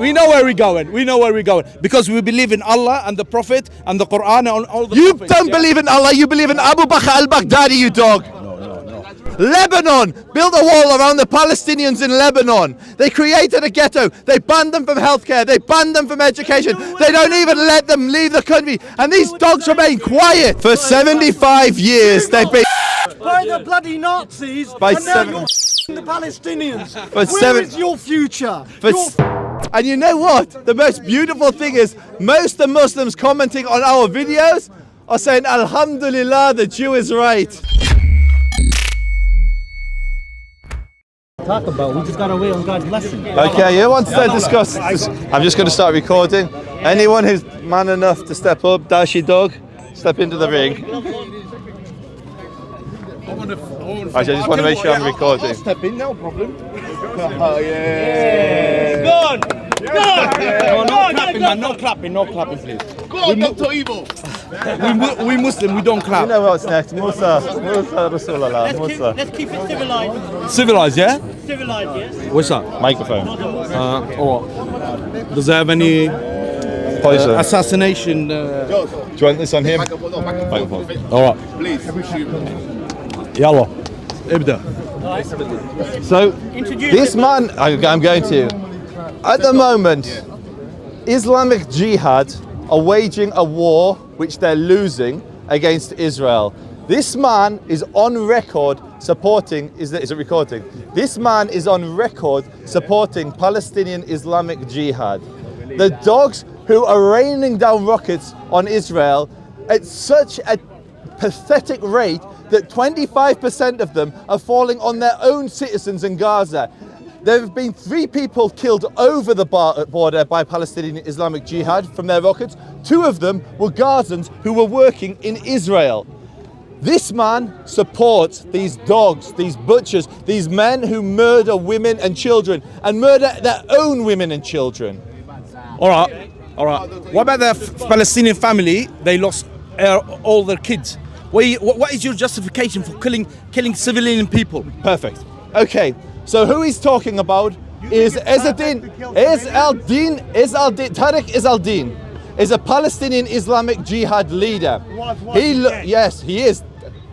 We know where we're going. We know where we're going because we believe in Allah and the Prophet and the Quran and all the. You don't believe in Allah. You believe in Abu Bakr al-Baghdadi, you dog. Lebanon built a wall around the Palestinians in Lebanon. They created a ghetto. They banned them from healthcare. They banned them from education. They don't even let them leave the country. And these dogs remain quiet. For 75 years, they've been by the bloody Nazis. By and now you're the Palestinians. Where is your future? And you know what? The most beautiful thing is most of the Muslims commenting on our videos are saying, Alhamdulillah, the Jew is right. Talk about. We just gotta wait on God's blessing. Okay, who wants to discuss? I'm just going to start recording. Anyone who's man enough to step up, Dashi dog, step into the ring. Actually, I just want to make sure I'm recording. I'll step in, no problem. Oh yeah! Go on! No clapping, man. No clapping. No clapping, please. Go on, Dr. Evil. We Muslim. We don't clap. You know what's next? Musa Rasulullah. Musa. Let's keep it civilized. Civilized, yeah? Civilized, yes. What's that? Microphone. Does it have any Poison. assassination? Do you want this on him? Microphone. All right. Please. Yalla. Ibda. So, this man, I'm going to. At the moment, Islamic Jihad are waging a war which they're losing against Israel. This man is on record supporting, is it recording? This man is on record supporting Palestinian Islamic Jihad. The dogs who are raining down rockets on Israel at such a pathetic rate that 25% of them are falling on their own citizens in Gaza. There have been 3 people killed over the border by Palestinian Islamic Jihad from their rockets. 2 of them were Gazans who were working in Israel. This man supports these dogs, these butchers, these men who murder women and children and murder their own women and children. All right. What about the Palestinian family? They lost all their kids. What is your justification for killing civilian people? Perfect. Okay, so who he's talking about is Tariq Izz-al-Din is a Palestinian Islamic Jihad leader. Yes, he is.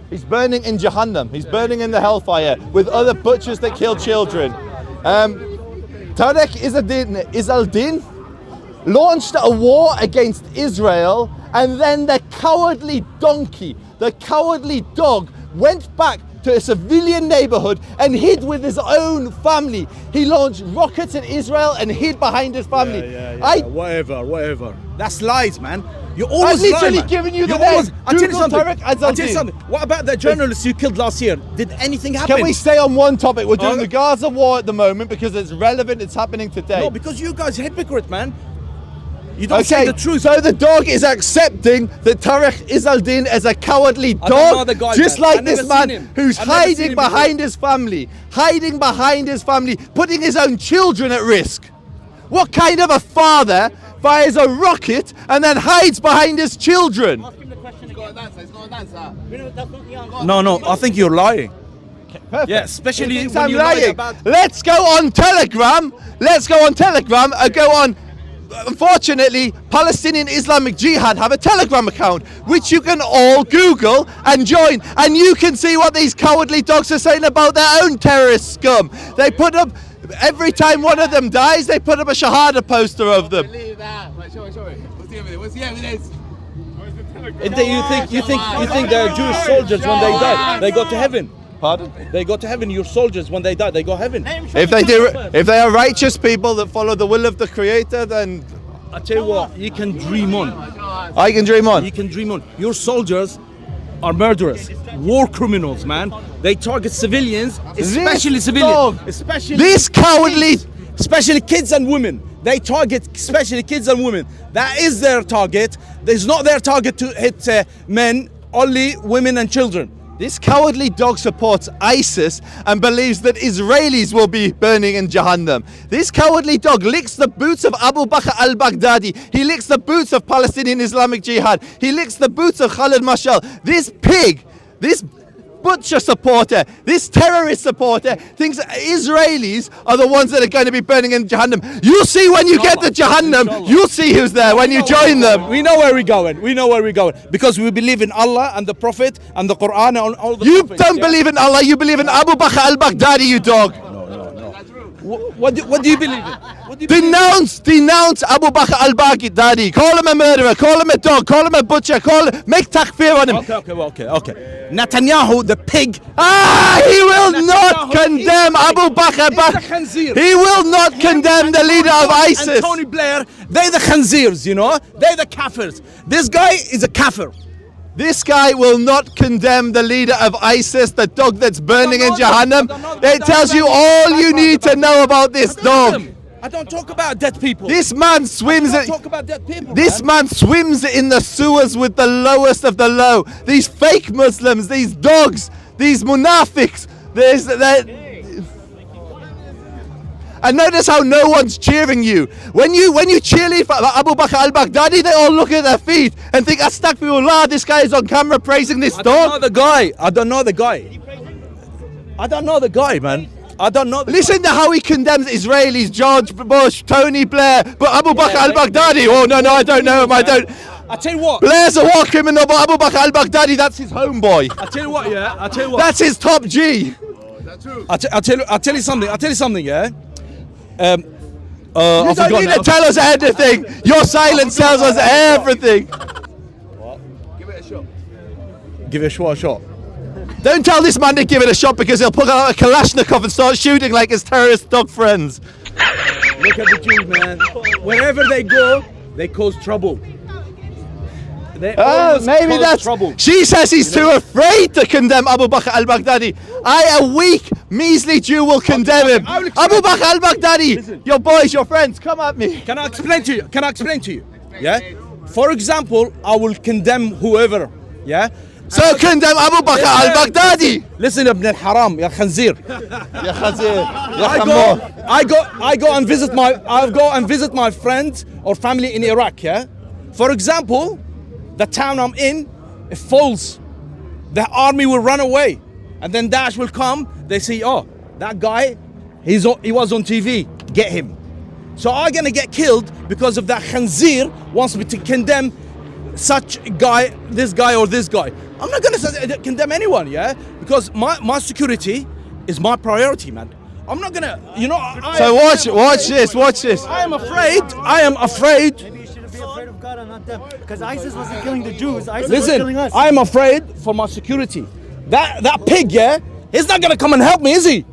He's burning in Jahannam. He's burning in the hellfire with other butchers that kill children. Tariq Izz-al-Din launched a war against Israel, and then the cowardly donkey, the cowardly dog, went back to a civilian neighborhood and hid with his own family. He launched rockets at Israel and hid behind his family. Whatever. That's lies, man. You're always I'm literally lying, giving you the name. I'll tell you something. Tariq Izz-al-Din. What about the journalists you killed last year? Did anything happen? Can we stay on one topic? We're doing the Gaza war at the moment because it's relevant, it's happening today. No, because you guys are hypocrite, man. You don't say the truth. So the dog is accepting that Tariq Izz-al-Din is a cowardly dog, just like this man who's hiding behind his family, putting his own children at risk. What kind of a father fires a rocket and then hides behind his children? No, I think you're lying. Perfect. Yeah, especially when I'm you lie lying. about... Let's go on Telegram and go on. Unfortunately, Palestinian Islamic Jihad have a Telegram account which you can all Google and join, and you can see what these cowardly dogs are saying about their own terrorist scum. They put up, every time one of them dies, they put up a Shahada poster of them. Believe that. Right, show it. What's the evidence? You think they're Jewish soldiers when they die, they go to heaven? Pardon? They go to heaven. Your soldiers, when they die, they go to heaven. If they are righteous people that follow the will of the Creator, then I tell you what, you can dream on. I can dream on. You can dream on. Your soldiers are murderers, war criminals, man. They target civilians, especially especially kids and women. They target especially kids and women. That is their target. It's not their target to hit men, only women and children. This cowardly dog supports ISIS and believes that Israelis will be burning in Jahannam. This cowardly dog licks the boots of Abu Bakr al-Baghdadi. He licks the boots of Palestinian Islamic Jihad. He licks the boots of Khalid Mashal. This pig, this butcher supporter, this terrorist supporter thinks Israelis are the ones that are going to be burning in Jahannam. You'll see when you get to Jahannam, you'll see who's there when you join them. We know where we're going. We know where we're going. Because we believe in Allah and the Prophet and the Quran and all the You prophets, don't yeah? believe in Allah, you believe in Abu Bakr al-Baghdadi, you dog. What do you believe in? What do you believe in? Denounce Abu Bakr al-Baghdadi. Call him a murderer, call him a dog, call him a butcher, make takfir on him. Okay. Netanyahu, the pig. He will not Netanyahu condemn is Abu Bakr. the khanzir. He will not condemn the leader of ISIS. And Tony Blair, they're the khanzirs, you know? They're the kafirs. This guy is a kafir. This guy will not condemn the leader of ISIS, the dog that's burning in Jahannam. It tells you all you need to know about this dog. I don't talk about dead people. This man swims. I don't talk about dead people. This man swims in the sewers with the lowest of the low. These fake Muslims, these dogs, these munafiqs. And notice how no one's cheering you. When you cheerlead for Abu Bakr al-Baghdadi, they all look at their feet and think, Astaghfirullah, this guy is on camera praising this I dog. don't know the guy. I don't know the guy, man. I don't know the Listen to how he condemns Israelis, George Bush, Tony Blair, but Abu Bakr al-Baghdadi, oh no, I don't know him, I don't. I tell you what. Blair's a war criminal, but Abu Bakr al-Baghdadi, that's his homeboy. I tell you what, yeah. I tell you what. That's his top G. I tell you something, yeah. You don't need to tell us anything. Your silence tells us everything. Give it a shot. Give it a shot. Don't tell this man to give it a shot because he'll pull out a Kalashnikov and start shooting like his terrorist dog friends. Look at the Jews, man. Wherever they go, they cause trouble. They always Maybe cause that's trouble. She says he's too afraid to condemn Abu Bakr al-Baghdadi. A weak, measly Jew will condemn him. I will Abu explain. Bakr al-Baghdadi, Listen. your boys, your friends, come at me. Can I explain to you? Yeah. For example, I will condemn whoever. Yeah. So condemn Abu Bakr al-Baghdadi. Listen, Ibn al-Haram, ya khanzir. Ya khazir, ya khamor. I go and visit my friends or family in Iraq. Yeah. For example, the town I'm in, it falls. The army will run away, and then Daesh will come. They say, "Oh, that guy, he was on TV. Get him." So I'm gonna get killed because of that khanzir wants me to condemn such guy, this guy or this guy. I'm not gonna condemn anyone, yeah, because my security is my priority, man. I'm not gonna, you know. So watch this. I am afraid. Maybe you should be afraid of God and not them. Because ISIS wasn't killing the Jews. ISIS was killing Listen, us. I am afraid for my security. That pig, yeah, he's not gonna come and help me, is he?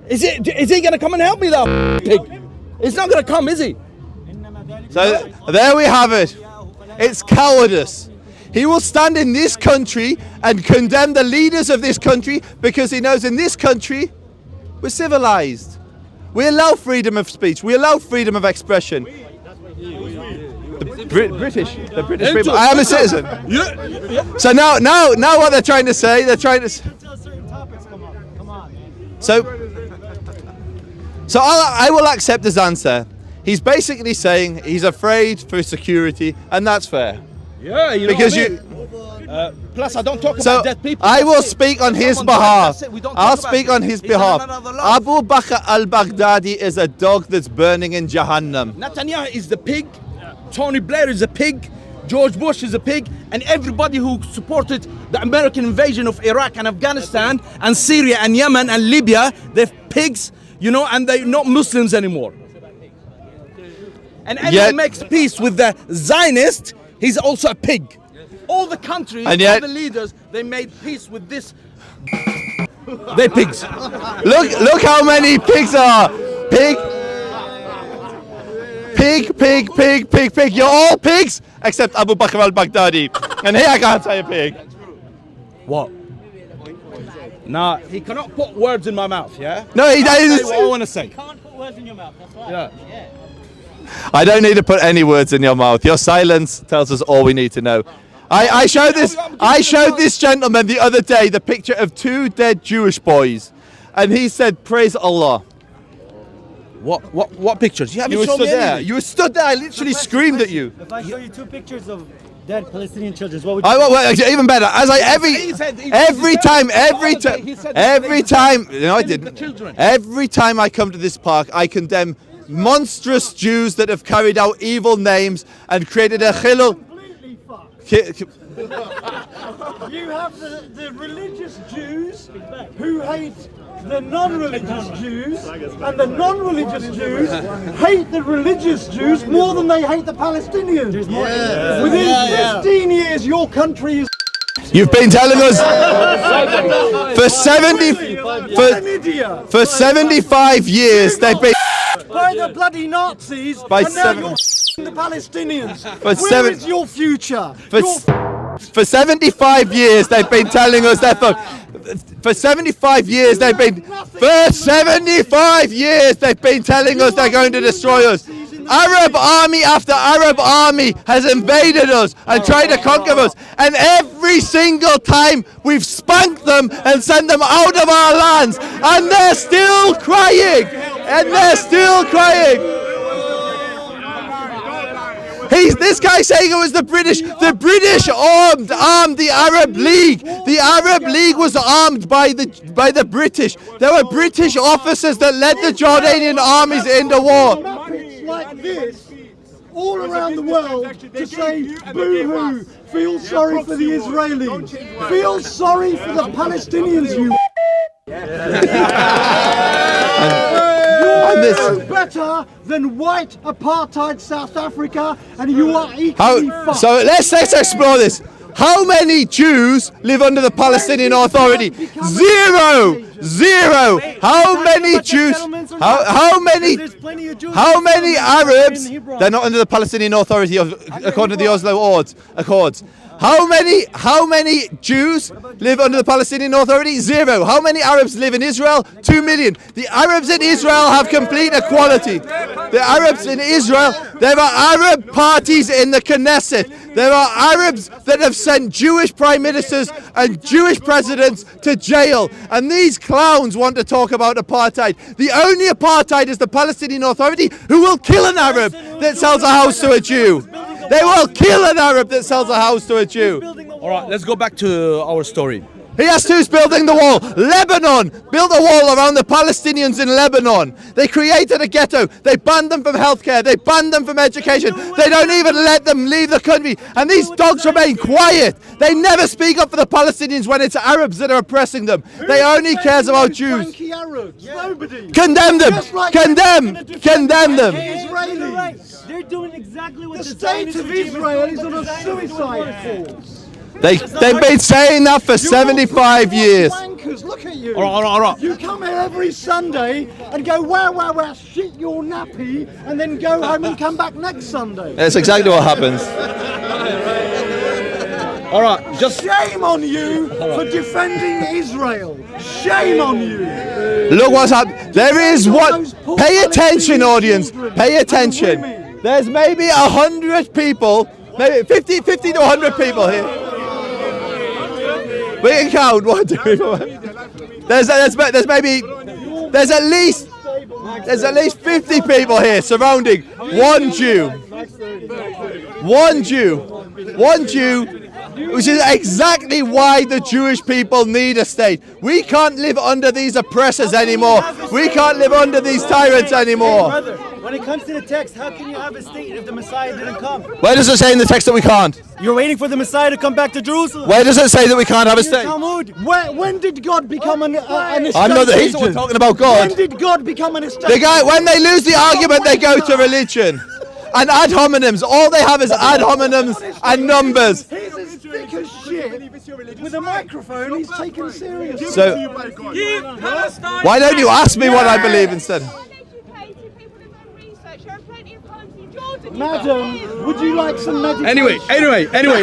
Is he gonna come and help me, that pig? He's not gonna come, is he? So there we have it. It's cowardice. He will stand in this country and condemn the leaders of this country because he knows in this country we're civilized. We allow freedom of speech. We allow freedom of expression. The British people. I am a citizen. Yeah. So now what they're trying to say, Until certain topics come up. Come on. So I will accept his answer. He's basically saying he's afraid for his security, and that's fair. Yeah, you know Because what I mean? Plus, I don't talk So about dead people. I will That's it. speak on his Someone died, behalf. that's it. We don't I'll talk about speak it. on his He's behalf. another life. Abu Bakr al-Baghdadi is a dog that's burning in Jahannam. Netanyahu is the pig. Tony Blair is a pig. George Bush is a pig, and everybody who supported the American invasion of Iraq and Afghanistan and Syria and Yemen and Libya, they're pigs, you know, and they're not Muslims anymore. And anyone Yet- makes peace with the Zionist, he's also a pig. All the countries, And yet- all the leaders, they made peace with this. They're pigs. Look how many pigs are. Pig. You're all pigs except Abu Bakr al-Baghdadi. And here I can't say a pig. What? Nah, he cannot put words in my mouth, yeah? No, he Say doesn't. what I want to say. Can't put words in your mouth. That's right. Yeah. I don't need to put any words in your mouth. Your silence tells us all we need to know. I showed this gentleman the other day the picture of two dead Jewish boys, and he said, "Praise Allah." What pictures? You haven't You were shown stood me there. anything. You were stood there. I literally screamed at you. If I show you two pictures of Dead Palestinian children. What would you Even better. As I every time. No, I didn't. Every time I come to this park, I condemn monstrous Jews that have carried out evil names and created a chilul. Completely fucked. You have the religious Jews who hate the non-religious Jews, and the non-religious Jews hate the religious Jews more than they hate the Palestinians. Within 15 years, your country is. You've been telling us for Idiot. 75 years they've been. By the bloody Nazis, By and now seven- you're the Palestinians. For Where is your future? For 75 years they've been telling us they're for 75 years they've been telling us they're going to destroy us. Arab army after Arab army has invaded us and tried to conquer us, and every single time we've spanked them and sent them out of our lands, and they're still crying. This guy saying it was the British. The British armed the Arab League. The Arab League was armed by the British. There were British officers that led the Jordanian armies into war. Muppets like this all around the world to say boo-hoo, feel sorry for the Israelis, feel sorry for the Palestinians, you. You're better than white apartheid South Africa, and you are equally fucked. So let's explore this. How many Jews live under the Palestinian Authority? Zero. How many Jews? How many Arabs? They're not under the Palestinian Authority according to the Oslo Accords. How many Jews live under the Palestinian Authority? Zero. How many Arabs live in Israel? 2 million. The Arabs in Israel have complete equality. The Arabs in Israel, there are Arab parties in the Knesset. There are Arabs that have sent Jewish prime ministers and Jewish presidents to jail. And these clowns want to talk about apartheid. The only apartheid is the Palestinian Authority, who will kill an Arab that sells a house to a Jew. They will kill an Arab that sells a house to a Jew. All right, let's go back to our story. He asked who's building the wall. Lebanon built a wall around the Palestinians in Lebanon. They created a ghetto. They banned them from healthcare. They banned them from education. They don't even let them leave the country. And these dogs remain quiet. They never speak up for the Palestinians when it's Arabs that are oppressing them. They only cares about Jews. Nobody. Condemn them. Condemn them. Israelis. They're doing exactly what The state of Israel is on a suicide course. They've been saying that for 75 years. Wankers, look at you. All right. You come here every Sunday and go, wow, shit your nappy, and then go home and come back next Sunday. That's exactly what happens. All right, just Shame on you for defending Israel. Shame on you. Look what's happened. There is what. Pay attention, audience. Pay attention. There's maybe 100 people, maybe 50 to 100 people here. We can count. 1, 2, 3, 4. There's at least 50 people here surrounding one Jew. One Jew, which is exactly why the Jewish people need a state. We can't live under these oppressors anymore. We can't live under these tyrants anymore. Brother, when it comes to the text, how can you have a state if the Messiah didn't come? Where does it say in the text that we can't? You're waiting for the Messiah to come back to Jerusalem. Where does it say that we can't have a Your state? Talmud. When did God become an estate I'm not. He's the one agent? talking about When God. did God become an estate The guy, agent? when they lose the argument, they go to religion. And ad hominems. All they have is ad hominems and numbers. He's as thick as shit. With a microphone, he's taken seriously. So, why don't you ask me what I believe instead? Madam, would you like some medication? anyway.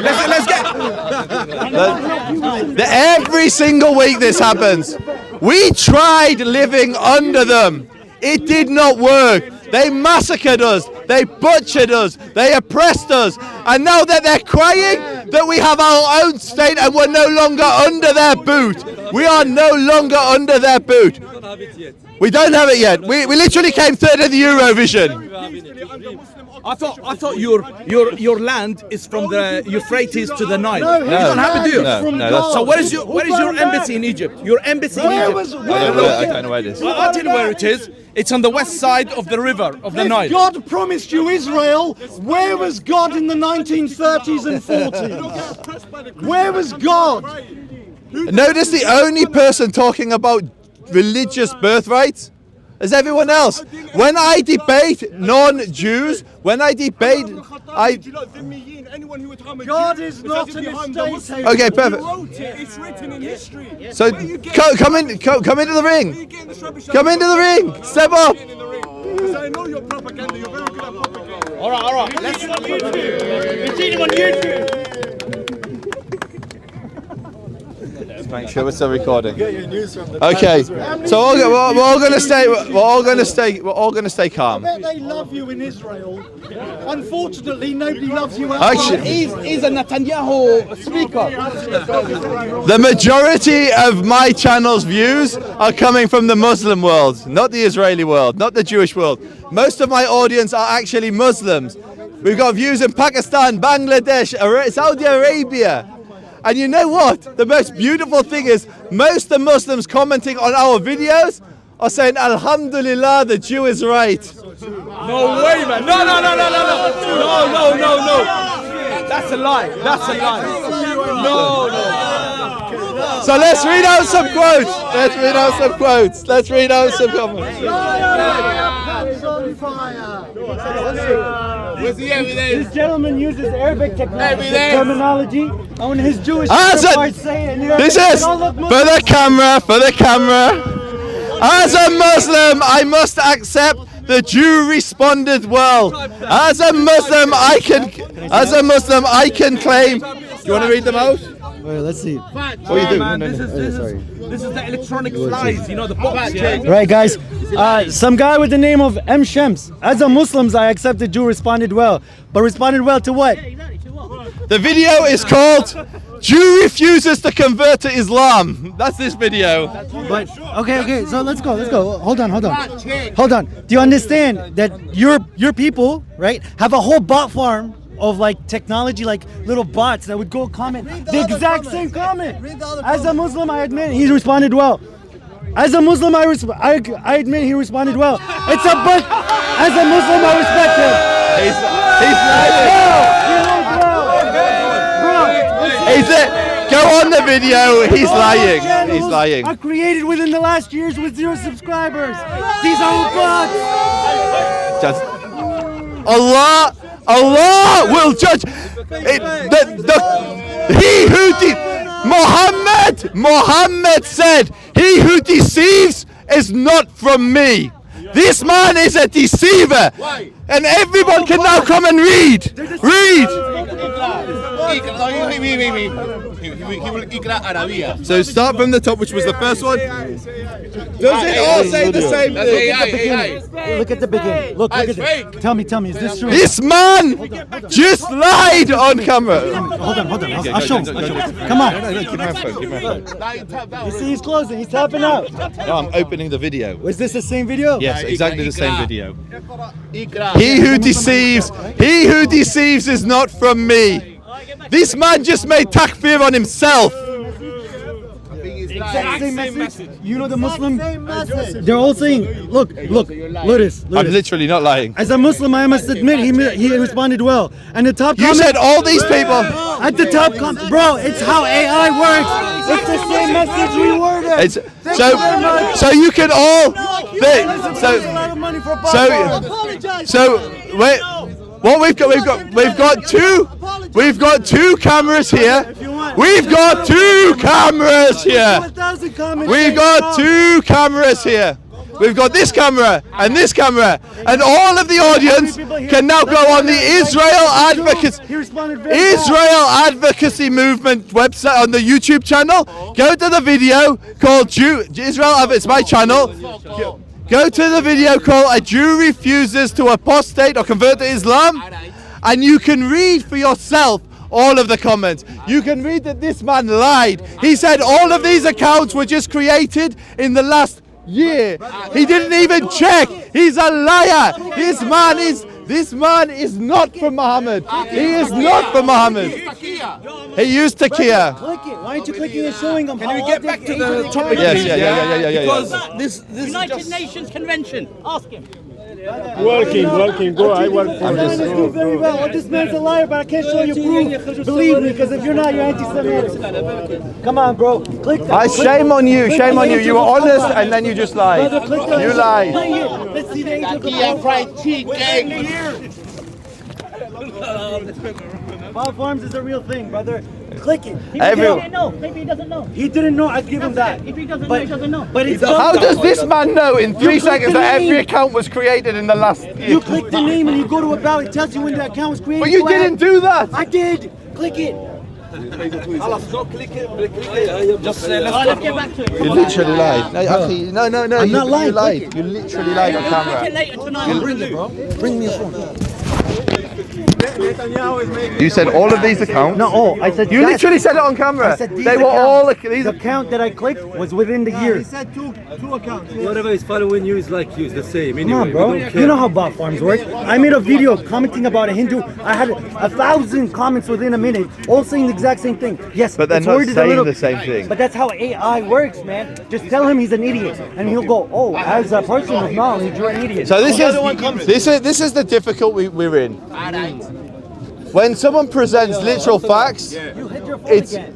Let's get. Every single week this happens. We tried living under them. It did not work. They massacred us. They butchered us. They oppressed us. And now that they're crying that we have our own state and we're no longer under their boot. We are no longer under their boot. We don't have it yet. We literally came third in the Eurovision. I thought your land is from the Euphrates to the Nile. No, You don't have to do. No, from no, that's- God. So where is your embassy in Egypt? Your embassy in Where Egypt. was- I where don't know where it is. I'll tell you where it is. It's on the west side of the river of the If Nile. God promised you Israel, where was God in the 1930s and 40s? Where was God? Notice the only person talking about religious birthright is everyone else. When I debate non-Jews, when I debate, God is not an estate agent. Okay, perfect. It's written in history. So come into the ring. Come into the ring. Step up. Because I know your propaganda. You're very good at propaganda. All right. Let's. Make sure we're still recording. Okay, so we're all going to stay. We're all going to stay calm. I bet they love you in Israel. Unfortunately, nobody loves you Actually, outside. He's a Netanyahu speaker. the majority of my channel's views are coming from the Muslim world, not the Israeli world, not the Jewish world. Most of my audience are actually Muslims. We've got views in Pakistan, Bangladesh, Saudi Arabia. And you know what? The most beautiful thing is most of the Muslims commenting on our videos are saying, Alhamdulillah, the Jew is right. No way, man. No. That's a lie. No. So let's read out some quotes. Let's read out some comments. Hands on fire. Where's the evidence? This gentleman uses Arabic terminology. And when his Jewish As a- counterparts say it in Arabic, This is they all look for Muslim. the camera. As a Muslim, I must accept the Jew responded well. As a Muslim, I can claim. Do you want to read them out? Wait, let's see. What are you doing? Man, this is the electronic flies. You know the box. Yeah. Right, guys. Some guy with the name of M. Shems. As a Muslim, I accept the Jew responded well. But responded well to what? The video is called Jew refuses to convert to Islam. That's this video. But okay. So let's go. Hold on. Do you understand that your people, right, have a whole bot farm of like technology, like little bots that would go comment the exact same comment? As a Muslim, I admit he responded well. As a Muslim, I admit he responded well. It's a book. As a Muslim, I respect him. He's go on the video. He's lying. Are created within the last years with 0 subscribers. These are bots. Just Allah will judge. Muhammad said, "He who deceives is not from me." This man is a deceiver, and everyone can now come and read. So start from the top, which was the first one. Does it all say the same thing? Look at the beginning. Look at it. Tell me, is this true? This man just lied on camera. Hold on. I'll show him. Come on. Keep my phone. You see, he's closing. He's tapping out. No, I'm opening the video. Was this the same video? Yes, exactly the same video. He who deceives is not from me. This man just made takfir on himself. Exact same message. You know the Muslim? They're all saying, look this. I'm literally not lying. As a Muslim, I must admit he responded well. And the top You comment, said all these people. at the top comment, bro, it's how AI works. It's the same message we worded. It's, so you can all think. So wait. What we've got two cameras here. We've got two cameras here. We've got this camera and this camera, and all of the audience can now go on the Israel Advocacy Movement website on the YouTube channel. Go to the video called it's my channel. Go to the video called "A Jew Refuses to Apostate or Convert to Islam," and you can read for yourself all of the comments. You can read that this man lied. He said all of these accounts were just created in the last year. He didn't even check. He's a liar. This This man is not from Muhammad. He is not from Muhammad. He used takia. Click it. Why aren't you clicking and showing them? Can we get back to the topic? Yes, please? yeah. Because this United is just... Nations Convention. Ask him. Working, go. I work for I'm just do very well. Well, this man's a liar, but I can't show you proof. Believe me, because if you're not, you're anti-Semitic. Come on, bro. Click that. Shame on you. Shame on you. You were honest and then you just lied. Brother, click that. You lied. Let's see the age of the fried chicken. Bob Farms is a real thing, brother. Click it. Everyone. Maybe he doesn't know. He didn't know. I'd give him that. If he doesn't know, he doesn't know. But it's How does this man know in 3 click seconds the that name. every account was created in the last year? You click the name and you go to about it tells you when the account was created. But you didn't do that. I did. Click it. Just Let's get back to it. You literally lied. No, I'm not lying. You lied. You literally lied on Click it camera. later tonight. Bring it, bro. Bring me a phone. You said all of these accounts. No, I said You literally said it on camera. I said these They were all these. The account that I clicked was within the year. He said two accounts. Whatever is following you is like you, it's the same. Come on, bro. You know how bot farms work. I made a video commenting about a Hindu. I had 1,000 comments within a minute, all saying the exact same thing. Yes, But they're it's not worded a saying little- the same thing. But that's how AI works, man. Just tell him he's an idiot, and he'll go, "Oh, as a person of knowledge, you're an idiot." So this is the difficulty we're in. When someone presents literal facts, You hit your phone it's again.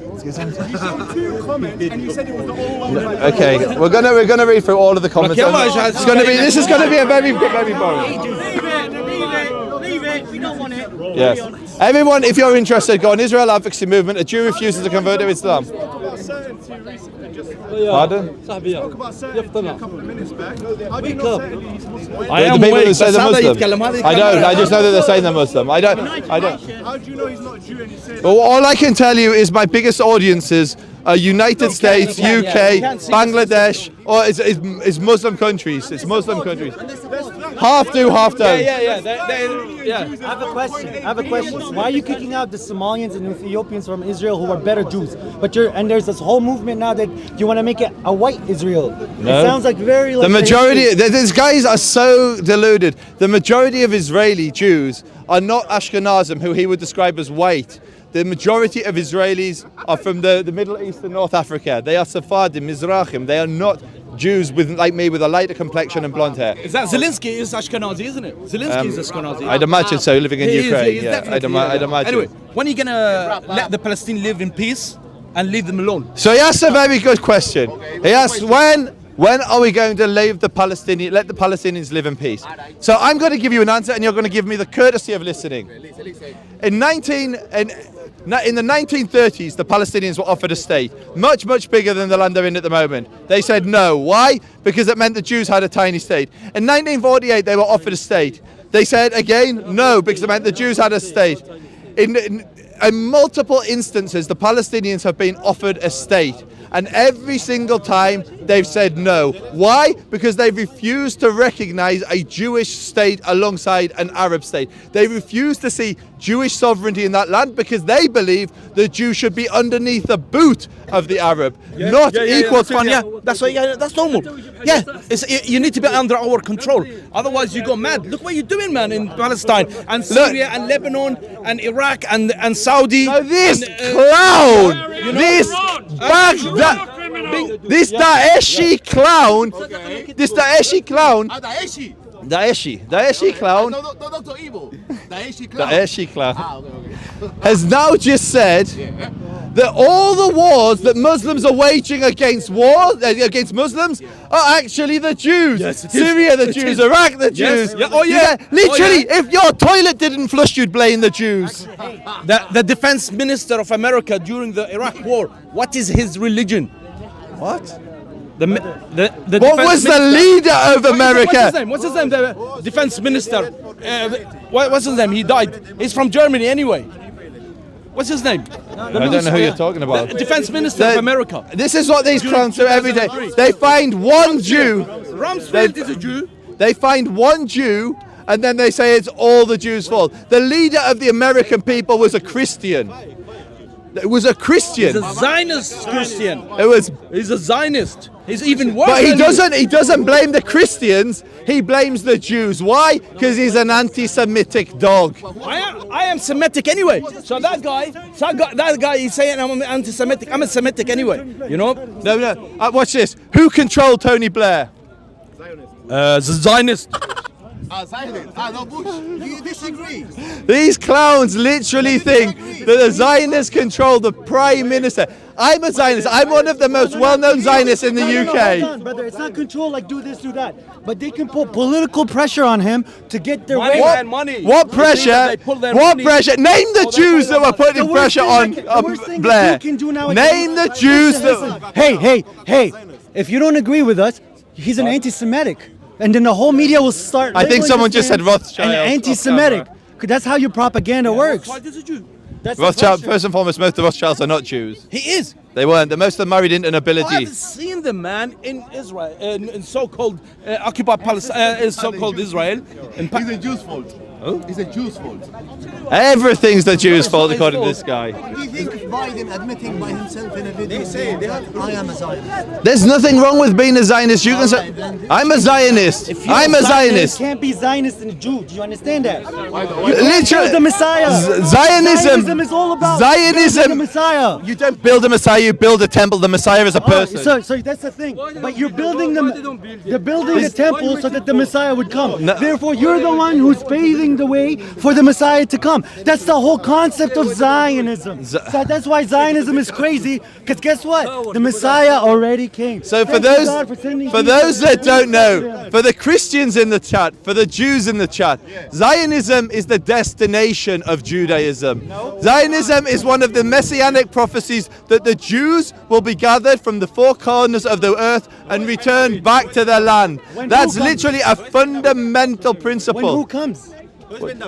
Two comments, and you said it was the only one. okay. We're gonna read through all of the comments. It's gonna be. This is gonna be a very boring. Leave it. We don't want it. Yes. Everyone, if you're interested, go on Israel Advocacy Movement. A Jew refuses to convert to Islam. Pardon? Spoke about certainty a couple of minutes back. How do you know certainty he's Muslim? I The am people awake, who say بس they're هذا Muslim. يتكلم هذا I يتكلم. don't. I just know that they're saying they're Muslim. I don't. How do you know he's not Jew and he said Well, all I can tell you is my biggest audiences are United States, UK, Bangladesh, or it's Muslim countries. It's Muslim countries. Half do, half don't. I have a question. Why are you kicking out the Somalians and Ethiopians from Israel who are better Jews? And there's this whole movement now that you want to make it a white Israel. No. It sounds like very like The majority, these guys are so deluded. The majority of Israeli Jews are not Ashkenazim, who he would describe as white. The majority of Israelis are from the Middle East and North Africa. They are Sephardim, Mizrahim. They are not Jews like me with a lighter complexion and blonde hair. Is that Zelensky is Ashkenazi, isn't it? Zelensky is Ashkenazi. I'd imagine so, living in He is, Ukraine. he is Yeah, definitely, I'd imagine. Anyway, when are you gonna let the Palestinians live in peace and leave them alone? So he asked a very good question. He asked when are we going to let the Palestinians live in peace? So I'm going to give you an answer, and you're going to give me the courtesy of listening. In the 1930s, the Palestinians were offered a state, much bigger than the land they're in at the moment. They said no. Why? Because it meant the Jews had a tiny state. In 1948, they were offered a state. They said again no, because it meant the Jews had a state. In multiple instances, the Palestinians have been offered a state. And every single time they've said no. Why? Because they refuse to recognize a Jewish state alongside an Arab state. They refuse to see Jewish sovereignty in that land because they believe the Jew should be underneath the boot of the Arab, not equal to That's normal. Yeah, you need to be under our control. Otherwise, you go mad. Look what you're doing, man, in Palestine and Syria and Lebanon and Iraq and Saudi. So this and, clown, this Daeshi clown, Daeshi clown, Not evil. Daeshi clown, has now just said that all the wars that Muslims are waging against Muslims are actually the Jews. Yes, it is. Syria, the It Jews. is. Iraq, the Yes. Jews. Yeah. Oh, yeah. Literally, Oh, yeah. if your toilet didn't flush, you'd blame the Jews. The defense minister of America during the Iraq war, what is his religion? What? The What defense was the minister- leader of America? What's his name? The defense minister. What's his name? He died. He's from Germany anyway. What's his name? I don't know who you're talking about. The defense minister of America. This is what these clowns do every day. They find one Jew. Rumsfeld is a Jew. They find one Jew, and then they say it's all the Jews' fault. The leader of the American people was a Christian. It was a Christian. He's a Zionist Christian. It was, He's a Zionist. He's even worse. but he than you. doesn't. He doesn't blame the Christians. He blames the Jews. Why? Because he's an anti-Semitic dog. I am Semitic anyway. So that guy, he's saying I'm anti-Semitic. I'm a Semitic anyway. You know? No. Watch this. Who controlled Tony Blair? The Zionist. No, Bush, do you disagree? These clowns literally think that the Zionists control the Prime Minister. I'm a Zionist. I'm one of the most well-known Zionists in the Hold UK. on, brother. It's not control like do this, do that. But they can put political pressure on him to get their Money, way. man, money. What The thing is pressure? they pull their What money. pressure? Name the Jews that were putting The worst pressure thing on the worst thing Blair. that you can do nowadays- Name the Jews Listen, that. Hey! If you don't agree with us, he's an anti-Semitic, and then the whole media will start. I think labeling someone this just said man Rothschild an off anti-Semitic. camera. 'Cause that's how your propaganda works. Rothschild is a Jew. That's the Rothschild, pressure. first and foremost, most of the Rothschilds are not Jews. He is. They weren't. Most of them married into I nobility. haven't seen the man in Israel, in so-called occupied Palestine, so-called Israel. In It's a Jew's fault. It's a Jew's fault. Everything's the Jews' fault, according to this guy. Do you think Biden admitting by himself in a video that I am a Zionist? There's nothing wrong with being a Zionist. You can say, I'm a Zionist. If you're I'm a Zionist. You can't be Zionist and a Jew. Do you understand that? Literally, the Messiah. Zionism is all about Zionism. building the Messiah. You don't build a Messiah, you build a temple. The Messiah is a person. So that's the thing. But you're building they're building the temple so that the Messiah would come. No. Therefore, you're the one who's paving the way for the Messiah to come. That's the whole concept of Zionism. So that's why Zionism is crazy. Because guess what? The Messiah already came. So for Thank you, those God, for sending for Jesus. those that don't know, for the Christians in the chat, for the Jews in the chat, Zionism is the destination of Judaism. Zionism is one of the messianic prophecies that the Jews will be gathered from the four corners of the earth and returned back to their land. When That's who comes? literally a fundamental When who principle. comes?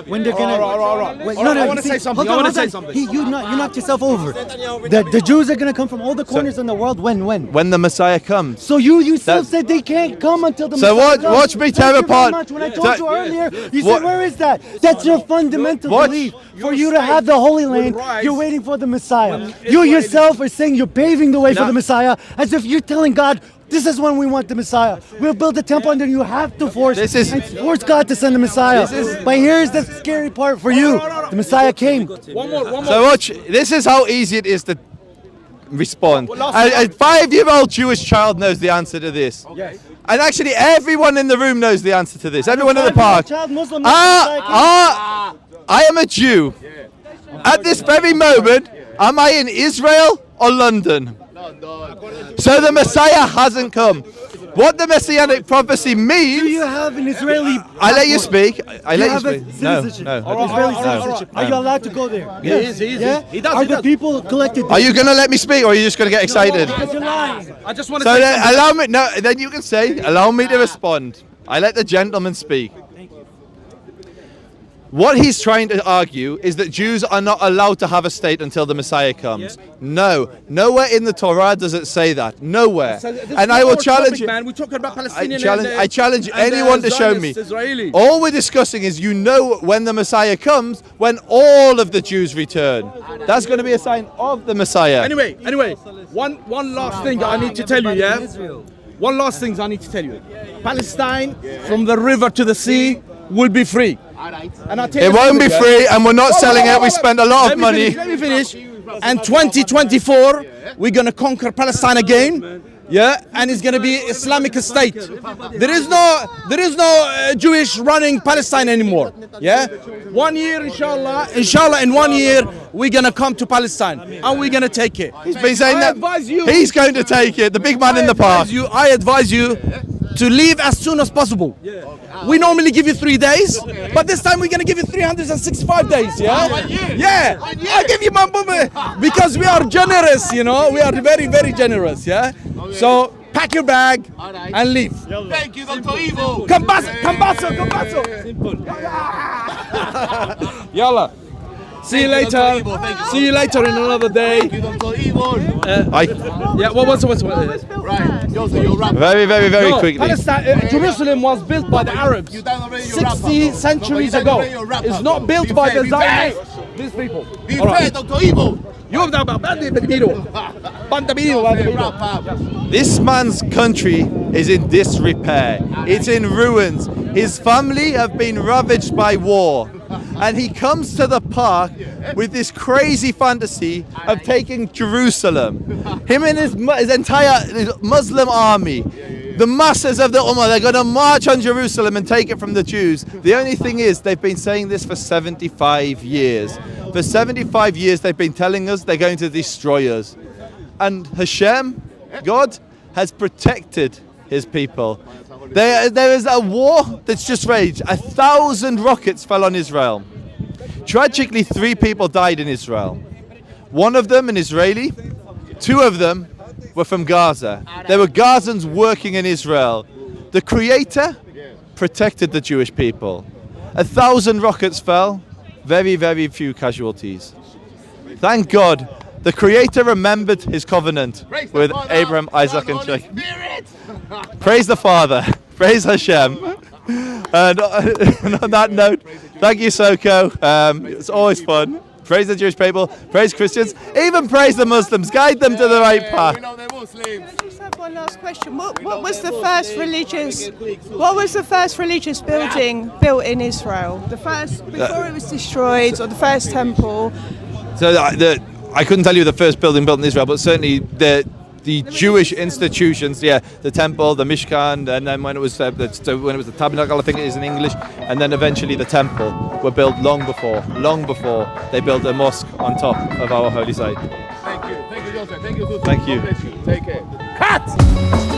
When they're gonna. All right. Wait, I you wanna see, say something. hold I on, wanna hold on. say something. You knocked yourself over. The Jews are gonna come from all the corners in the world. When? When the Messiah comes. So you yourself That's- said they can't come until the So Messiah watch comes. me Thank tear you apart- very much. When I told So- you earlier, you What- said, where is that? That's your fundamental Watch- belief. For you to have the Holy Land, rise you're waiting for the Messiah. when You Israel- yourself are saying you're paving the way for No. the Messiah, as if you're telling God, this is when we want the Messiah. We'll build a temple and then you have to force God to send the Messiah. But here's the scary part for you. The Messiah came. One more. So watch, this is how easy it is to respond. A 5-year-old Jewish child knows the answer to this. And actually everyone in the room knows the answer to this. Everyone in the park. Child Muslim, the Messiah came. I am a Jew. At this very moment, am I in Israel or London? So the Messiah hasn't come. What the Messianic prophecy Do means, you have an Israeli I let you speak. I Do you let you have a speak. No, citizenship? no. Israeli citizenship. Are you allowed to go there? He is. Yeah? He does. Are he the does. people collected there? Are you going to let me speak or are you just going to get excited? Because you're lying. I just want to So say then, something. allow me. No, then you can say, allow me to respond. I let the gentleman speak. What he's trying to argue is that Jews are not allowed to have a state until the Messiah comes. No, nowhere in the Torah does it say that. Nowhere. So this is And not I will our challenge topic, you. man. We're talking about Palestinian. I challenge anyone to show me. Israeli. All we're discussing is you know when the Messiah comes, when all of the Jews return. That's going to be a sign of the Messiah. Anyway, one last thing I need to tell you, yeah? One last thing I need to tell you. Palestine, from the river to the sea, will be free. And I'll tell you It won't be something, free, and we're not selling it. We spent a lot of money. Let me finish. And 2024, we're gonna conquer Palestine again. Yeah, and it's gonna be Islamic State. There is no Jewish running Palestine anymore. Yeah, 1 year, inshallah, in 1 year we're gonna come to Palestine and we're gonna take it. He's been saying I that advise you. he's going to take it. The big man in the park. I advise you to leave as soon as possible. We normally give you 3 days, but this time we're gonna give you 365 days. Yeah, yeah. I give you my because we are generous. You know, we are very, very generous. Yeah. So pack your bag and leave. Thank you, Dr. Evo. Cambasso. Yalla. See you later. See you later in another day. Dr. Evo. Yeah. What's Right. Very, very, very No, quickly. Palestine, Jerusalem was built by the Arabs 60 centuries ago. It's not built by the Zionists. These people. All right. You're This man's country is in disrepair. It's in ruins. His family have been ravaged by war. And he comes to the park with this crazy fantasy of taking Jerusalem. Him and his entire Muslim army, the masses of the Ummah, they're going to march on Jerusalem and take it from the Jews. The only thing is, they've been saying this for 75 years. For 75 years, they've been telling us they're going to destroy us. And Hashem, God, has protected his people. There is a war that's just raged. 1,000 rockets fell on Israel. Tragically, 3 people died in Israel. One of them an Israeli, 2 of them were from Gaza. They were Gazans working in Israel. The Creator protected the Jewish people. 1,000 rockets fell, very, very few casualties. Thank God, the Creator remembered his covenant with Abraham, Isaac, and Jacob. Praise the Father. Praise Hashem. And on that note, thank you, Soko. It's always fun. Praise the Jewish people. Praise Christians. Even praise the Muslims. Guide them to the right path. I just have one last question. What was the first religious building built in Israel? The first, before it was destroyed, or the first temple? So I couldn't tell you the first building built in Israel, but certainly the Jewish institutions, yeah, the temple, the Mishkan, and then when it was the tabernacle, I think it is in English, and then eventually the temple were built long before they built a mosque on top of our holy site. Thank you, Joseph. Thank you, Susan. Thank you. God bless you. Take care. Cut!